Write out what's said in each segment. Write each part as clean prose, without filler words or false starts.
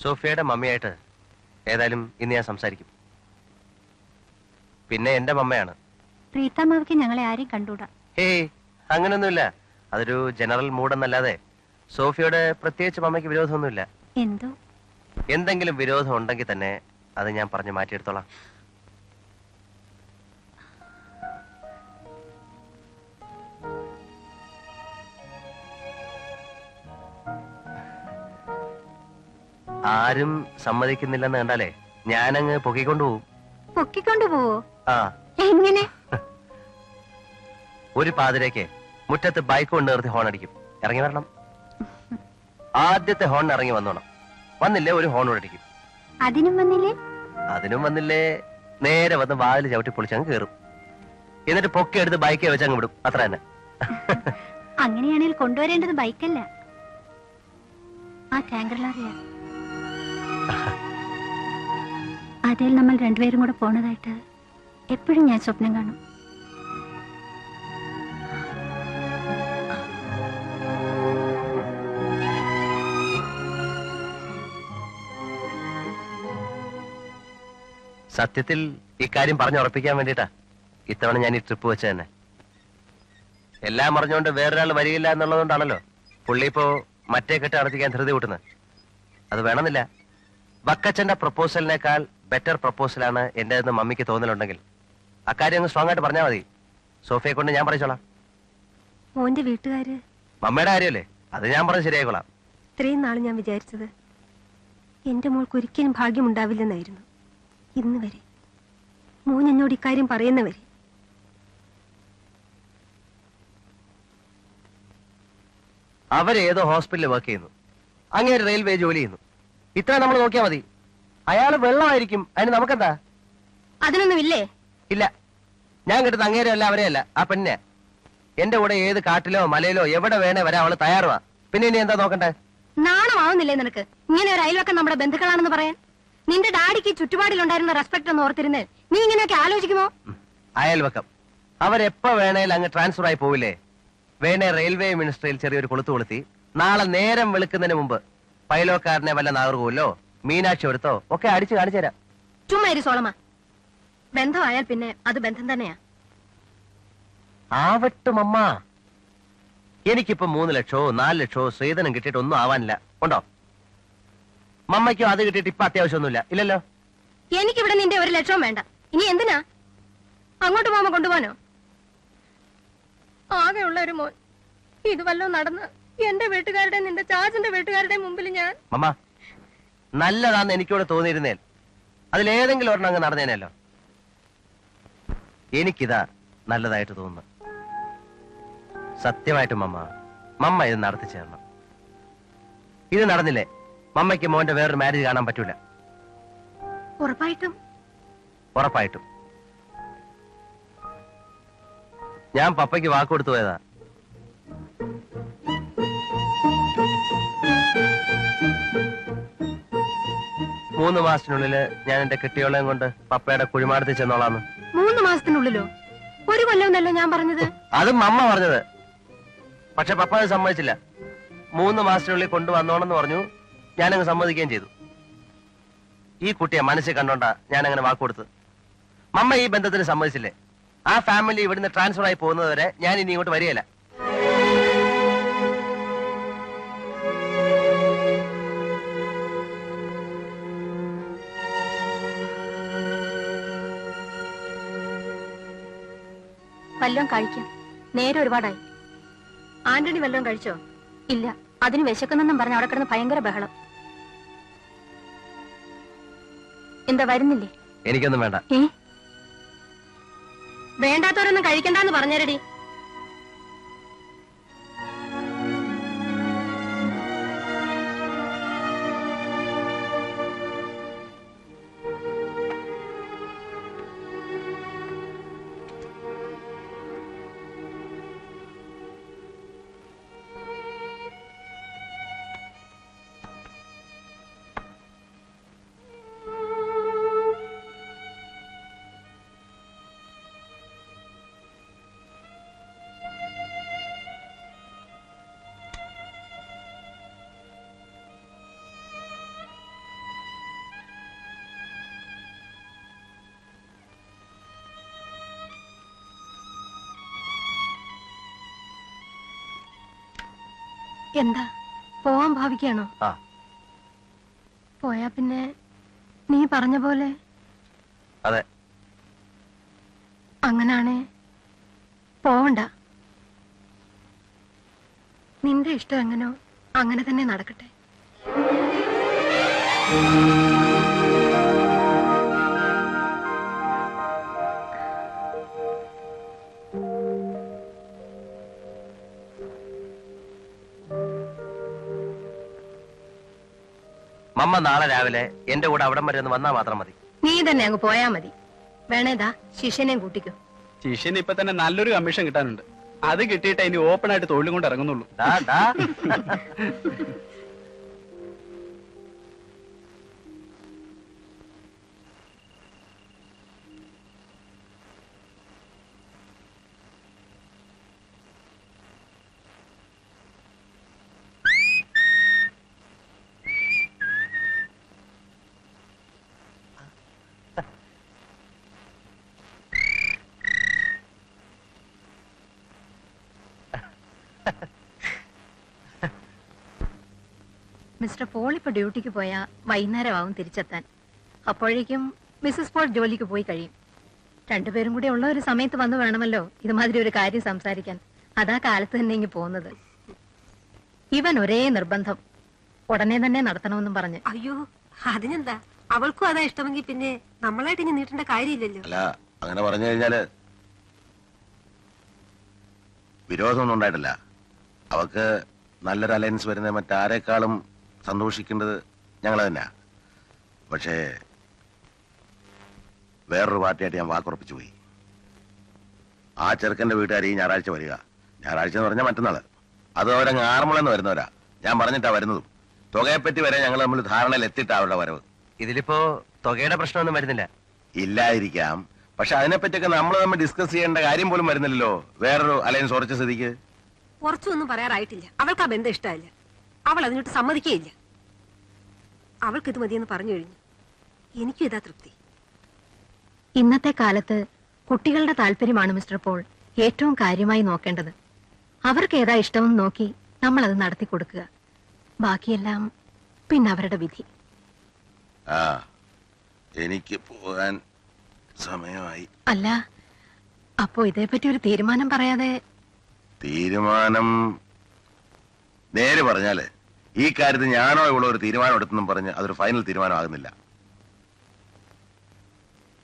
സോഫിയയുടെ മമ്മിയായിട്ട് ഏതായാലും ഇന്ന് ഞാൻ സംസാരിക്കും. പിന്നെ എന്റെ മമ്മയാണ്. പ്രീതമാവിക്ക് ഞങ്ങളെ ആരെയും കണ്ടൂടാ. ഹേയ്, അങ്ങനൊന്നുമില്ല. അതൊരു ജനറൽ മൂഡെന്നല്ലാതെ സോഫിയോട് പ്രത്യേകിച്ച് മമ്മയ്ക്ക് വിരോധമൊന്നുമില്ല. എന്തോ എന്തെങ്കിലും വിരോധം ഉണ്ടെങ്കിൽ തന്നെ അത് ഞാൻ പറഞ്ഞു മാറ്റിയെടുത്തോളാം. ആരും സമ്മതിക്കുന്നില്ലെന്ന് കണ്ടാലേ ഞാനങ്ങ് പൊക്കിക്കൊണ്ടുപോകും. പൊക്കിക്കൊണ്ടു പോവോ? ആ, എങ്ങനെ? ഒരു പാതിരേക്ക് മുറ്റത്ത് ബൈക്ക് കൊണ്ട് നിർത്തി ഹോൺ അടിക്കും. ഇറങ്ങി വരണം. ആദ്യത്തെ ഹോൺ ഇറങ്ങി വന്നോണം. വന്നില്ലേ ഒരു ഹോൺ അടിക്കും. അതിനും വന്നില്ലേ? അതിനും വന്നില്ലേ നേരെ വന്ന് വാതിൽ ചവിട്ടി പൊളിച്ചങ്ങ് കയറും. എന്നിട്ട് പൊക്കി എടുത്ത് ബൈക്കെ വെച്ചങ്ങ് വിടും. അത്ര തന്നെ. അങ്ങനെയാണെങ്കിൽ കൊണ്ടുവരേണ്ടത് ബൈക്കല്ല, ആ ടാങ്കർ ലോറിയാ. അതിൽ നമ്മൾ രണ്ടുപേരും കൂടെ പോണതായിട്ട് എപ്പോഴും ഞാൻ സ്വപ്നം കാണും. സത്യത്തിൽ ഇക്കാര്യം പറഞ്ഞുറപ്പിക്കാൻ വേണ്ടിട്ടാ ഇത്തവണ ഞാൻ ഈ ട്രിപ്പ് വെച്ച തന്നെ. എല്ലാം അറിഞ്ഞുകൊണ്ട് വേറൊരാൾ വരികയില്ല എന്നുള്ളതുകൊണ്ടാണല്ലോ പുള്ളി ഇപ്പോ മറ്റേ കെട്ട് നടത്തിക്കാൻ ധൃതി കൂട്ടുന്നത്. അത് വേണമെന്നില്ല. വക്കച്ചന്റെ പ്രപ്പോസലിനേക്കാൾ ബെറ്റർ പ്രപ്പോസലാണ് എന്റേതെന്ന് മമ്മിക്ക് തോന്നലുണ്ടെങ്കിൽ അക്കാര്യം അങ്ങ് സ്ട്രോങ് ആയിട്ട് പറഞ്ഞാൽ മതി. സോഫിയെ കൊണ്ട് ഞാൻ പറയിച്ചോളാം. മോന്റെ വീട്ടുകാര്? മമ്മയുടെ കാര്യമല്ലേ, അത് ഞാൻ പറഞ്ഞ് ശരിയായിക്കോളാം. ഇത്രയും നാൾ ഞാൻ വിചാരിച്ചത് എന്റെ മോൾക്ക് ഒരിക്കലും ഭാഗ്യമുണ്ടാവില്ലെന്നായിരുന്നു. ഇന്ന് വരെ മോൻ എന്നോട് ഇക്കാര്യം പറയുന്നവരെ. അവരേതോ ഹോസ്പിറ്റലിൽ വർക്ക് ചെയ്യുന്നു, അങ്ങേര് റെയിൽവേ ജോലി ചെയ്യുന്നു. ഇത്ര നമ്മൾ നോക്കിയാൽ മതി. അയാള് വെള്ളമായിരിക്കും, അതിന് നമുക്കെന്താ? അതിനൊന്നുമില്ലേ? ഇല്ല, ഞാൻ കിട്ടുന്ന അങ്ങേരല്ല അവരെയല്ല, ആ പെണ്ണെ. എന്റെ കൂടെ ഏത് കാട്ടിലോ മലയിലോ എവിടെ വേണേ വരാൻ അവള് തയ്യാറുവാ. പിന്നെ ഇനി എന്താ നോക്കണ്ടേ? നാണമാവുന്നില്ലേ നിനക്ക് ഇങ്ങനെ ഒരു അയൽവക്കം നമ്മുടെ ബന്ധുക്കളാണെന്ന് പറയാൻ? നിന്റെ ഡാഡിക്ക് ചുറ്റുപാടിലുണ്ടായിരുന്ന റെസ്പെക്ട് ഒന്ന് ഓർത്തിരുന്ന് നീ ഇങ്ങനെയൊക്കെ ആലോചിക്കുമോ? അയൽവക്കം അവരെപ്പോ വേണേലും അങ്ങ് ട്രാൻസ്ഫർ ആയി പോവില്ലേ? വേണേ റെയിൽവേ മിനിസ്ട്രിയിൽ ചെറിയൊരു കൊളുത്തു കൊളുത്തി നാളെ നേരം വെളുക്കുന്നതിന് മുമ്പ് പൈലോക്കാരനെ വല്ല നാഗർകോവിലോ മീനാക്ഷിപുരത്തോ ഒക്കെ അടിച്ചു കാണിച്ചു തരാം. ചുമ്മാ ഇരി സോളമ. ബന്ധമായാൽ പിന്നെ അത് ബന്ധം തന്നെയാ. ആവട്ടും അമ്മ. എനിക്കിപ്പോ 3 ലക്ഷമോ 4 ലക്ഷമോ സ്ത്രീധനം കിട്ടിയിട്ട് ഒന്നും ആവാനില്ല. ഉണ്ടോ? മമ്മയ്ക്കോ അത് കിട്ടിയിട്ട് ഇപ്പൊ അത്യാവശ്യമൊന്നുമില്ല. ഇല്ലല്ലോ. എനിക്കിവിടെ നിന്റെ 1 ലക്ഷവും വേണ്ട. ഇനി എന്തിനാ അങ്ങോട്ട് പോകുമ്പോ കൊണ്ടുപോകാനോ? ആകെയുള്ള ഒരു മോൻ. ഇത് വല്ലോ നടന്ന് എന്റെ വീട്ടുകാരുടെ നിന്റെ ചാച്ചന്റെ വീട്ടുകാരുടെ മുമ്പിൽ ഞാൻ. മമ്മ, നല്ലതാന്ന് എനിക്കൂടെ തോന്നിയിരുന്നേൽ അതിലേതെങ്കിലും ഒരെണ്ണം അങ്ങ് നടന്നേനല്ലോ. എനിക്കിതാ നല്ലതായിട്ട് തോന്നുന്നു. സത്യമായിട്ടും മമ്മ ഇത് നടത്തി ചേരണം. ഇത് നടന്നില്ലേ മമ്മയ്ക്ക് മോന്റെ വേറൊരു മാരേജ് കാണാൻ പറ്റൂല. ഉറപ്പായിട്ടും? ഉറപ്പായിട്ടും. ഞാൻ പപ്പയ്ക്ക് വാക്ക് കൊടുത്തു പോയതാ. മൂന്ന് മാസത്തിനുള്ളില് ഞാൻ എന്റെ കെട്ടിയോളയും കൊണ്ട് പപ്പയുടെ കുഴിമാടത്തിൽ ചെന്നോളാന്ന്. 3 മാസത്തിനുള്ളിലോ? 1 കൊല്ലമെന്നല്ലോ ഞാൻ പറഞ്ഞത്. അതും അമ്മ പറഞ്ഞത്. പക്ഷെ പപ്പ അത് സമ്മതിച്ചില്ല. 3 മാസത്തിനുള്ളിൽ കൊണ്ടുവന്നോണെന്ന് പറഞ്ഞു. ഞാനങ്ങ് സമ്മതിക്കുകയും ചെയ്തു. ഈ കുട്ടിയെ മനസ്സിൽ കണ്ടോണ്ടാ ഞാൻ അങ്ങനെ വാക്ക് കൊടുത്തത്. മമ്മ ഈ ബന്ധത്തിന് സമ്മതിച്ചില്ലേ, ആ ഫാമിലി ഇവിടുന്ന് ട്രാൻസ്ഫർ ആയി പോകുന്നത് വരെ ഞാൻ ഇനി ഇങ്ങോട്ട് വരികയില്ല. വല്ലോം കഴിക്കാം. നേരെ ഒരുപാടായി. ആന്റണി വല്ലോം കഴിച്ചോ? ഇല്ല. അതിന് വിശക്കുന്നെന്നും പറഞ്ഞ് അവിടെ കിടന്ന് ഭയങ്കര ബഹളം. എന്താ വരുന്നില്ലേ? എനിക്കൊന്നും വേണ്ട. വേണ്ടാത്തവരൊന്നും കഴിക്കണ്ടെന്ന് പറഞ്ഞേരടി. എന്താ പോവാൻ ഭാവിക്കാണോ? ആ. പോയാ പിന്നെ നീ പറഞ്ഞ പോലെ? അതെ. അങ്ങനാണേ പോവണ്ട. നിന്റെ ഇഷ്ടം എങ്ങനോ അങ്ങനെ തന്നെ നടക്കട്ടെ. മമ്മ നാളെ രാവിലെ എന്റെ കൂടെ അവിടം വരെ ഒന്ന് വന്നാൽ മാത്രം മതി. നീ തന്നെ അങ്ങ് പോയാ മതി. വേണേതാ ശിഷ്യനെയും കൂട്ടിക്കോ. ശിഷ്യന് ഇപ്പൊ തന്നെ നല്ലൊരു കമ്മീഷൻ കിട്ടാനുണ്ട്. അത് കിട്ടിയിട്ട് ഇനി ഓപ്പൺ ആയിട്ട് തൊഴിലും കൊണ്ട് ഇറങ്ങുന്നുള്ളൂ. ദാ, ദാ. മിസ്റ്റർ പോൾ ഇപ്പൊ ഡ്യൂട്ടിക്ക് പോയാ വൈകുന്നേരമാവും തിരിച്ചെത്താൻ. അപ്പോഴേക്കും മിസ്സസ് പോൾ ജോലിക്ക് പോയി കഴിയും. രണ്ടുപേരും കൂടി ഉള്ള ഒരു സമയത്ത് വന്നു വേണമല്ലോ ഇതുമാതിരി ഒരു കാര്യം സംസാരിക്കാൻ. അതാ കാലത്ത് തന്നെ ഇങ്ങ് പോകുന്നത്. ഇവൻ ഒരേ നിർബന്ധം, ഉടനെ തന്നെ നടത്തണമെന്നും പറഞ്ഞ്. അയ്യോ, അതിനെന്താ, അവൾക്കും അതാ ഇഷ്ടമെങ്കിൽ പിന്നെ നമ്മളായിട്ട് ഇനി നീട്ടേണ്ട കാര്യമില്ലല്ലോ. അല്ല, അങ്ങനെ പറഞ്ഞു കഴിഞ്ഞാല് വിരോധമൊന്നും ഉണ്ടായിട്ടില്ല. അവക്ക് നല്ലൊരു അലയൻസ് വരുന്ന മറ്റാരെക്കാളും സന്തോഷിക്കേണ്ടത് ഞങ്ങൾ തന്നെയാ. പക്ഷേ വേറൊരു പാർട്ടിയായിട്ട് ഞാൻ വാക്കുറപ്പിച്ചു പോയി. ആ ചെറുക്കന്റെ വീട്ടുകാർ ഈ ഞായറാഴ്ച വരിക. ഞായറാഴ്ച എന്ന് പറഞ്ഞാൽ മറ്റന്നാള്. അത് അവരങ്ങ് ആറന്മുളന്ന് വരുന്നവരാ. ഞാൻ പറഞ്ഞിട്ടാ വരുന്നതും. തുകയെപ്പറ്റി വരെ ഞങ്ങൾ നമ്മൾ ധാരണയിൽ എത്തിയിട്ടാ അവരുടെ വരവ്. ഇതിലിപ്പോ തുകയുടെ പ്രശ്നമൊന്നും വരുന്നില്ല. ഇല്ലായിരിക്കാം, പക്ഷെ അതിനെപ്പറ്റിയൊക്കെ നമ്മൾ തമ്മിൽ ഡിസ്കസ് ചെയ്യേണ്ട കാര്യം പോലും വരുന്നില്ലല്ലോ. വേറൊരു അലയൻസ് ഉറച്ച സ്ഥിതിക്ക് കുറച്ചൊന്നും പറയാറായിട്ടില്ല. അവൾക്ക് ആ ബന്ധം ഇഷ്ടമല്ല. അവൾ അതിനോട്ട് സമ്മതിക്കുകയില്ല. അവൾക്ക് ഇത് മതിയെന്ന് പറഞ്ഞു കഴിഞ്ഞു. എനിക്കും ഇതാ തൃപ്തി. ഇന്നത്തെ കാലത്ത് കുട്ടികളുടെ താല്പര്യമാണ് മിസ്റ്റർ പോൾ ഏറ്റവും കാര്യമായി നോക്കേണ്ടത്. അവർക്ക് ഏതാ ഇഷ്ടമെന്ന് നോക്കി നമ്മൾ അത് നടത്തി കൊടുക്കുക. ബാക്കിയെല്ലാം പിന്നെ അവരുടെ വിധി. ആ, എനിക്ക് പോകാൻ സമയമായി. അല്ല, അപ്പോ ഇതേപ്പറ്റി ഒരു തീരുമാനം പറയാതെ? തീരുമാനം നേര് പറഞ്ഞാല് ഈ കാര്യത്തിൽ ഞാനോ ഇവിടെ ഒരു തീരുമാനം എടുത്തെന്നും പറഞ്ഞ് അതൊരു ഫൈനൽ തീരുമാനം ആകുന്നില്ല.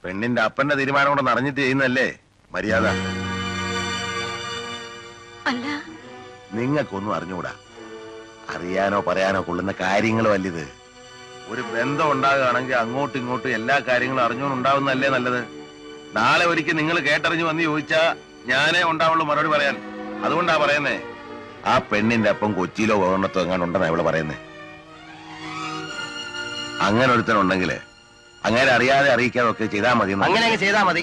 പെണ്ണിന്റെ അപ്പന്റെ തീരുമാനം കൊണ്ട് അറിഞ്ഞിട്ട് ചെയ്യുന്നല്ലേ മര്യാദ. അല്ല, നിങ്ങൾക്കൊന്നും അറിഞ്ഞുകൂടാ. അറിയാനോ പറയാനോ കൊള്ളുന്ന കാര്യങ്ങളും അല്ലിത്. ഒരു ബന്ധം ഉണ്ടാകുകയാണെങ്കിൽ അങ്ങോട്ടും ഇങ്ങോട്ടും എല്ലാ കാര്യങ്ങളും അറിഞ്ഞുകൊണ്ടുണ്ടാവുന്നല്ലേ നല്ലത്. നാളെ ഒരിക്കൽ നിങ്ങൾ കേട്ടറിഞ്ഞു വന്ന് ചോദിച്ചാ ഞാനേ ഉണ്ടാവുള്ളൂ മറുപടി പറയാൻ. അതുകൊണ്ടാ പറയുന്നേ, ആ പെണ്ണിന്റെ അപ്പം കൊച്ചിയിലോ കോവണ്ണത്തോ എങ്ങാണ്ട് ഉണ്ടെന്നാ ഇവിടെ പറയുന്നേ. അങ്ങനെ ഒരുത്തനുണ്ടെങ്കില് അങ്ങനെ അറിയാതെ അറിയിക്കാതെ ഒക്കെ ചെയ്താൽ മതി. അങ്ങനെ അങ്ങ് ചെയ്താൽ മതി.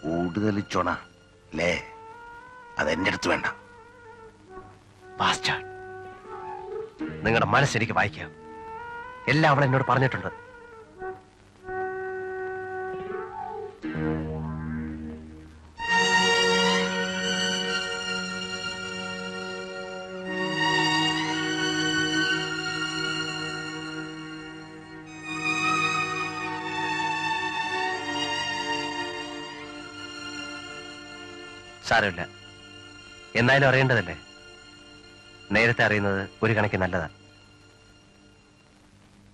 കൂടുതൽ ചൊണ അല്ലേ? അതെന്റെ അടുത്ത് വേണ്ട. നിങ്ങളുടെ മനസ്സെനിക്ക് വായിക്കാം. എല്ലാം അവൾ എന്നോട് പറഞ്ഞിട്ടുണ്ട്. സാരമില്ല, എന്നാലും അറിയേണ്ടതല്ലേ. നേരത്തെ അറിയുന്നത് ഒരു കണക്ക് നല്ലതാ.